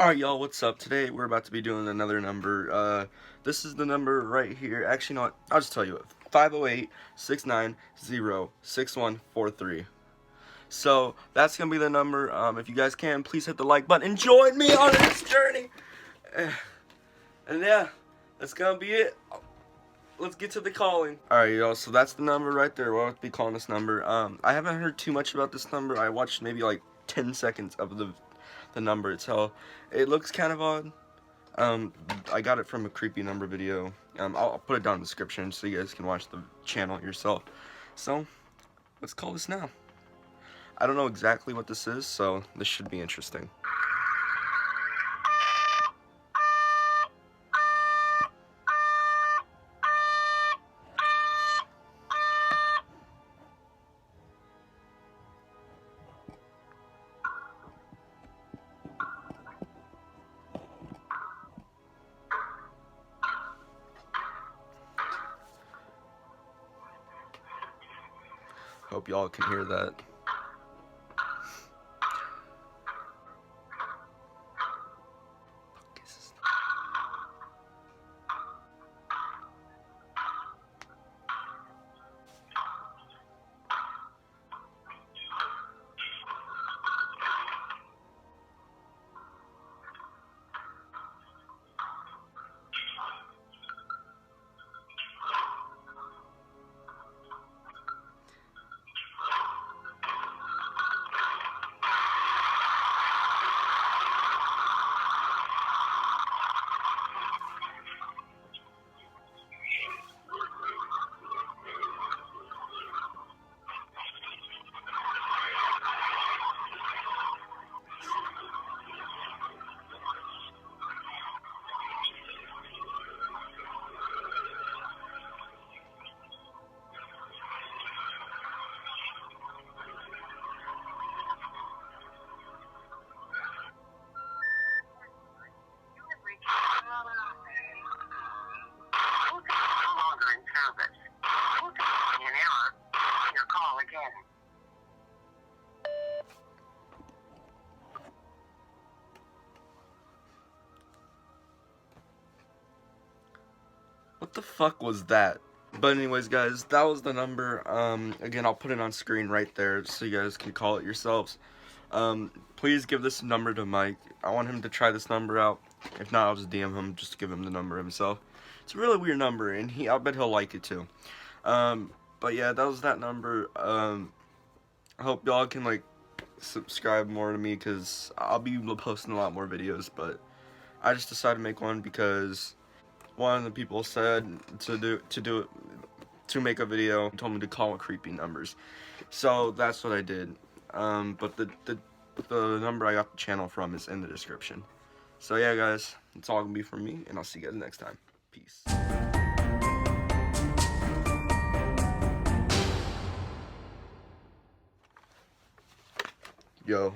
Alright, y'all, what's up? Today we're about to be doing another number. This is the number right here. Actually, no, I'll just tell you it. 508-690-6143. So, that's gonna be the number. If you guys can, please hit the like button and join me on this journey. And yeah, that's gonna be it. Let's get to the calling. Alright, y'all, so that's the number right there. We'll be calling this number. I haven't heard too much about this number. I watched maybe like 10 seconds of the number itself. It looks kind of odd. I got it from a creepy number video. I'll put it down in the description so you guys can watch the channel yourself. So, let's call this now. I don't know exactly what this is, so this should be interesting. Hope y'all can hear that. What the fuck was that? But anyways, guys, that was the number. Again, I'll put it on screen right there so you guys can call it yourselves. Please give this number to Mike. I want him to try this number out. If not, I'll just DM him, just to give him the number himself. It's a really weird number, and I'll bet he'll like it too. But yeah, that was that number. I hope y'all can like subscribe more to me, because I'll be posting a lot more videos. But I just decided to make one because one of the people said to make a video, told me to call it creepy numbers, so that's what I did. But the number I got the channel from is in the description. So yeah, guys, it's all gonna be from me, and I'll see you guys next time. Peace. Yo.